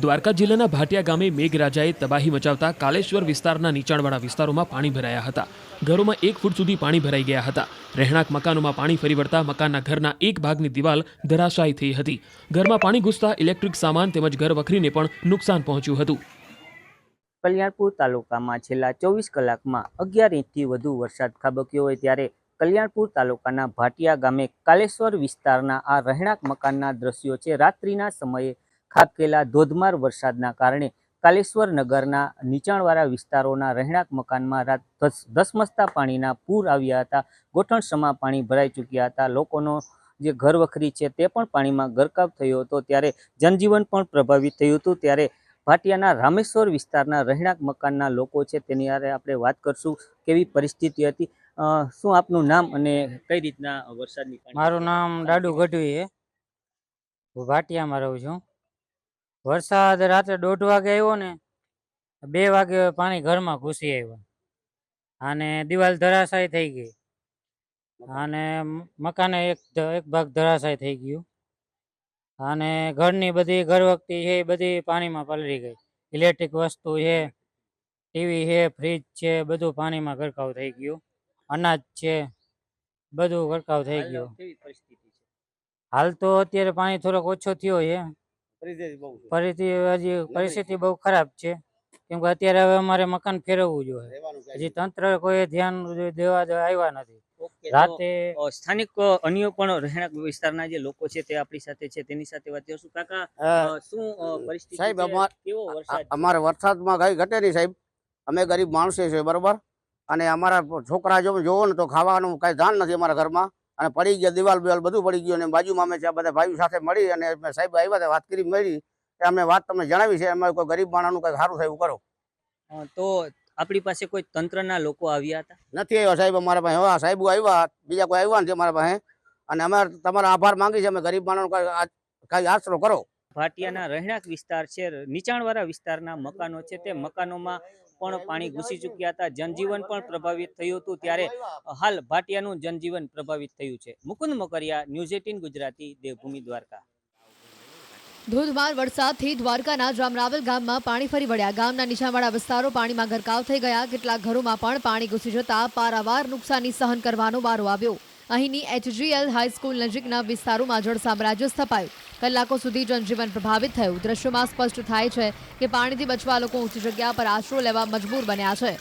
દ્વારકા જિલ્લાના ભાટિયા ગામે મેઘરાજાએ તબાહી મચાવતા કાલેશ્વર વિસ્તારના નીચાણવાળા વિસ્તારોમાં પાણી ભરાયા હતા। ઘરોમાં 1 ફૂટ સુધી પાણી ભરાઈ ગયા હતા। રહેણાંક મકાનોમાં પાણી ફરી વળતા મકાનના ઘરના એક ભાગની દિવાલ ધરાશાયી થઈ હતી। ઘરમાં પાણી ઘૂસતા ઇલેક્ટ્રિક સામાન તેમજ ઘર વખરીને પણ નુકસાન પહોંચ્યું હતું। કલ્યાણપુર તાલુકામાં છેલ્લા 24 કલાકમાં 11 ઇંચથી વધુ વરસાદ ખાબક્યો હોય ત્યારે કલ્યાણપુર તાલુકાના ભાટિયા ગામે કાલેશ્વર વિસ્તારના આ રહેણાંક મકાનના દ્રશ્યો છે। રાત્રિના સમયે ખાબકેલા ધોધમાર વરસાદના કારણે કાલેશ્વર નગરના નીચાણવાળા વિસ્તારોના રહેણાંક મકાનમાં રાત ધસમસતા પાણીના પૂર આવ્યા હતા। ગોઠણસમા પાણી ભરાઈ ચૂક્યા હતા। લોકોનો જે ઘર વખરી છે તે પણ પાણીમાં ગરકાવ થયો હતો, ત્યારે જનજીવન પણ પ્રભાવિત થયું હતું। ત્યારે ભાટિયાના રામેશ્વર વિસ્તારના રહેણાંક મકાનના લોકો છે તેની હારે આપણે વાત કરશું, કેવી પરિસ્થિતિ હતી। શું આપનું નામ અને કઈ રીતના વરસાદની પાણી? મારું નામ દાડુ ગઢવી છે, હું ભાટિયામાં રહું છું। વરસાદ રાત્રે 1:30 વાગે આવ્યો ને 2 વાગે પાણી ઘરમાં ઘૂસી આવ્યા અને દિવાલ ધરાશાયી થઈ ગઈ અને મકાને એક ભાગ ધરાશાયી થઈ ગયું અને ઘરની બધી ઘરવખરી છે એ બધી પાણીમાં પલળી ગઈ। ઇલેક્ટ્રિક વસ્તુ છે, ટીવી છે, ફ્રીજ છે, બધું પાણીમાં ગરકાવ થઈ ગયું। અનાજ છે બધું ગરકાવ થઈ ગયું। કેવી પરિસ્થિતિ છે? હાલ તો અત્યારે પાણી થોડોક ઓછો થયો છે, પરિસ્થિતિ બહુ ખરાબ છે, કેમ કે અત્યારે હવે અમારે મકાન ફેરવવું જોઈએ। હજી તંત્ર કોઈ ધ્યાન દેવા આવ્યા નથી। રાતે સ્થાનિક અન્ય પણ રહેણાંક વિસ્તારના જે લોકો છે તે આપણી સાથે છે, તેની સાથે વાત કરશું। કાકા, શું પરિસ્થિતિ સાહેબ, છે? કેવો વરસાદ છે? અમારે વરસાદમાં કઈ ઘટે નહીં સાહેબ। અમે ગરીબ માણસે છે, બરોબર, અને અમારા છોકરા જોવો ને તો ખાવાનું કઈ ધાન નથી અમારા ઘરમાં, અને પડી ગયા દિવાલ બિવાલ બધું પડી ગયું। અને બાજુમાં અમે બધા ભાઈઓ સાથે મળી અને સાહેબ આવ્યા હતા, વાત કરી મળી કે અમે વાત તમને જણાવી છે, અમે કોઈ ગરીબ માણસનું કઈ સારું થયું કરો। તો આપણી પાસે કોઈ તંત્રના લોકો આવ્યા હતા? નથી આવ્યા સાહેબ અમારા પાસે। હા, સાહેબ આવ્યા, બીજા કોઈ આવ્યા નથી અમારા પાસે, અને અમે તમારો આભાર માંગી છે, અમે ગરીબ માણસનો કઈ આશરો કરો। ભાટિયાના રહેણાંક વિસ્તાર છે, નીચાણવાળા વિસ્તારના મકાનો છે, તે મકાનોમાં પણ પાણી ઘૂસી ચૂક્યા હતા। જનજીવન પણ પ્રભાવિત થયું હતું, ત્યારે હાલ ભાટિયાનું જનજીવન પ્રભાવિત થયું છે। મુકુંદ મોકરિયા, ન્યૂઝ 18 ગુજરાતી, દેવભૂમિ, દ્વારકા। ધોધમાર વરસાદથી દ્વારકાના જામરાવલ ગામમાં પાણી ફરી વળ્યા। ગામના નીચાણવાળા વિસ્તારો પાણીમાં ગરકાવ થઈ ગયા। કેટલાક ઘરોમાં પણ પાણી ઘૂસી જતા પારાવાર નુકસાની સહન કરવાનો વારો આવ્યો। અહીંની HGL હાઈસ્કૂલ નજીકના વિસ્તારોમાં જળ સામ્રાજ્ય સ્થપાયું। કલાકો સુધી જનજીવન પ્રભાવિત થયું। દ્રશ્યોમાં સ્પષ્ટ થાય છે કે પાણીથી બચવા લોકો ઊંચી જગ્યા પર આશરો લેવા મજબૂર બન્યા છે।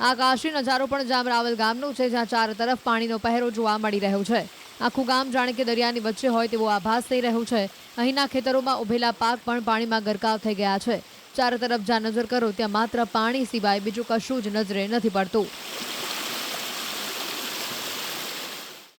આકાશી નજારો પણ જામરાવલ ગામનો છે, જ્યાં ચારે તરફ પાણીનો પહેરો જોવા મળી રહ્યો છે। આખું ગામ જાણે કે દરિયાની વચ્ચે હોય તેવો આભાસ થઈ રહ્યો છે। અહીંના ખેતરોમાં ઉભેલા પાક પણ પાણીમાં ગરકાવ થઈ ગયા છે। ચારે તરફ જ્યાં નજર કરો ત્યાં માત્ર પાણી સિવાય બીજું કશું જ નજરે નથી પડતું।